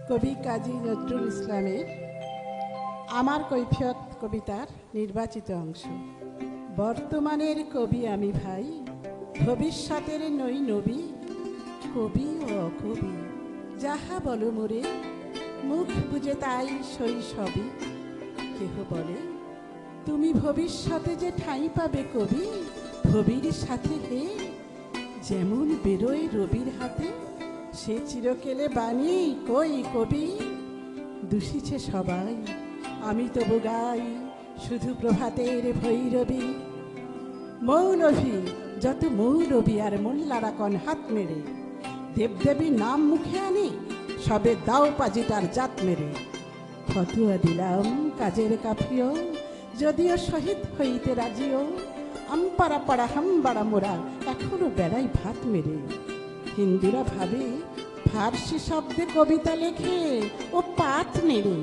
কবি কাজী নজরুল ইসলামের আমার কৈফিয়ত কবিতার নির্বাচিত অংশ। বর্তমানের কবি আমি ভাই, ভবিষ্যতের নই নবী, কবি ও অকবি যাহা বলো মোরে, মুখ বুঝে তাই শৈশবই। কেহ বলে তুমি ভবিষ্যতে যে ঠাঁই পাবে কবি, ভবির সাথে হে যেমন বেরোয় রবির হাতে, সে চিরকেলে বাণী কই কবি। দূষিছে সবাই, আমি তবু গাই শুধু প্রভাতের ভৈরবী। মৌলভী যত মৌলভী আর মোল্লারা কন হাত মেরে, দেবদেবী নাম মুখে আনি সবে দাও পাজিটার জাত মেরে। ফতুয়া দিলাম কাজের কাফিও, যদিও শহীদ হইতে রাজিও, আমপাড়া পাড়া হামবাড়া মোরা এখনো বেড়াই ভাত মেরে। হিন্দুরা ভাবে ফার্সি শব্দে কবিতা লেখে ও পাত নেড়ে।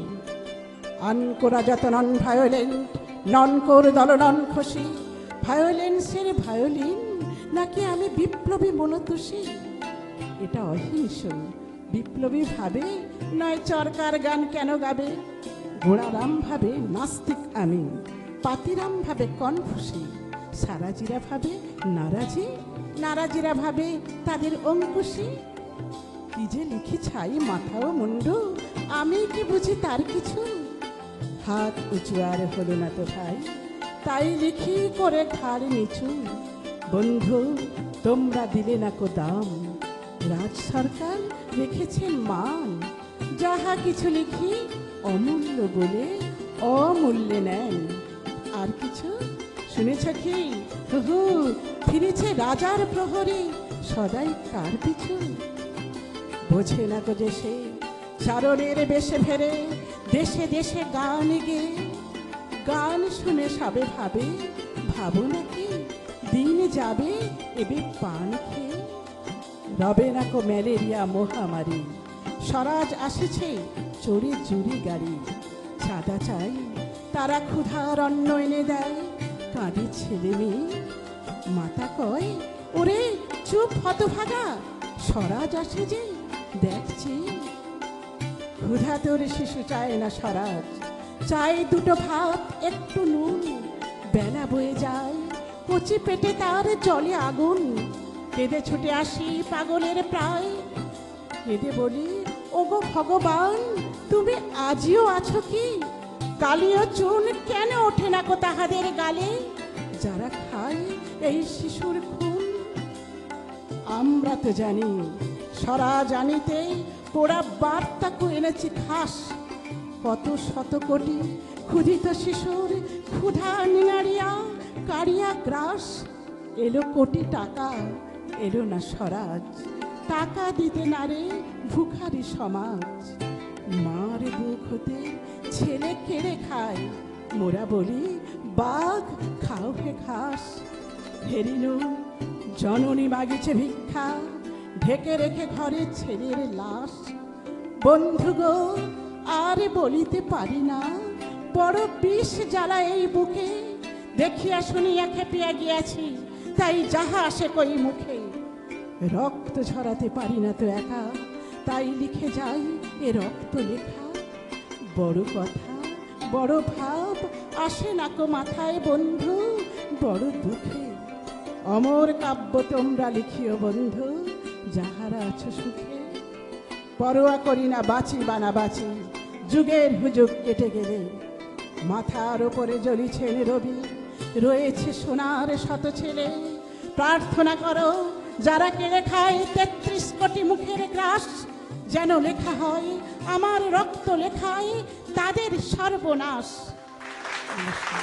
আনকোরা যত নন ভায়োলেন্ট, নন কোর দল নন খুশি, ভায়োলেন্সের ভায়োলিন নাকি আমি বিপ্লবী মনতোষী। এটা অহিংস বিপ্লবী ভাবে নয় চরকার গান কেন গাবে। ঘোড়ারাম ভাবে নাস্তিক আমি, পাতিরাম ভাবে কনফুসি, সারাজিরা ভাবে নারাজি, নারাজিরা ভাবে তাদের অঙ্কুশী। কি যে লিখি ছাই মাথা ও মুন্ডু, আমি কি বুঝি তার কিছু। হাত উঁচু আর হলো না তো ভাই, তাই লিখি করে ঘাড় নিচু। বন্ধু তোমরা দিলে না কো দাম, রাজ সরকার রেখেছেন মান। যাহা কিছু লিখি অমূল্য বলে অমূল্যে নেন। আর কিছু শুনেছ কি, হু ফিরেছে রাজার প্রহরী সদাই কার পিছু। বোঝে না গো যে সে চারণের বেশে ফেরে, দেশে দেশে গান গে। গান শুনে সবে ভাবে, ভাবো নাকি দিন যাবে এবে পান খেয়ে। রবে না কো ম্যালেরিয়া মহামারী, স্বরাজ আসেছে চড়ে জুড়ি গাড়ি। চাঁদা চাই তারা ক্ষুধার অন্ন এনে দেয়, কাঁদে ছেলে মেয়ে। মাতা কয় ওরে চুপ হতভাগা, স্বরাজ আসে যে দেখছি। ক্ষুধা তোর শিশু চায় না স্বরাজ, চাই দুটো ভাত একটু নুন। বেলা বয়ে যায় কচি পেটে তার জলে আগুন। কেঁদে ছুটে আসি পাগলের প্রায়, কেঁদে বলি ওগো ভগবান তুমি আজিও আছো কি। কালিও চুন কেন ওঠে না কো তাহাদের গালে, যারা খায় এই শিশুর খুন। আমরা তো জানি স্বরাজ আনিতে পোড়া বার্তাকে এনেছি খাস। কত শত কোটি ক্ষুধিত শিশুর ক্ষুধা নিঙাড়িয়া কারিয়া গ্রাস। এলো কোটি টাকা, এলো না স্বরাজ, টাকা দিতে না রে ভুখারি সমাজ। মার বুক হতে ছেলে কেড়ে খায়, মোরা বলি বাঘ খাও হে ঘাস। হেরিনু জননী মাগিছে ভিক্ষা, ঢেকে রেখে ঘরে ছেলের লাশ। বন্ধু গো আর বলিতে পারি না, বড় বিষ জ্বালা এই বুকে। দেখিয়া শুনিয়া খেপিয়া গিয়াছি, তাই যাহা আসে কই মুখে। রক্ত ঝরাতে পারি না তো একা, তাই লিখে যাই এ রক্ত লেখা। বড় কথা বড় ভাব আসে না কো মাথায় বন্ধু, বড় দুঃখে। অমর কাব্য তোমরা লিখিও বন্ধু, যাহারা আছো সুখে। পরোয়া করি না বাঁচি বা না বাঁচি, যুগের হুজুগ কেটে গেলে। মাথার ওপরে জ্বলিছেন রবি, রয়েছে সোনার শত ছেলে। প্রার্থনা করো যারা কেড়ে খায় ৩৩ কোটি মুখের গ্রাস, যেন লেখা হয় আমার রক্ত লেখায় তাদের সর্বনাশ। নমস্কার।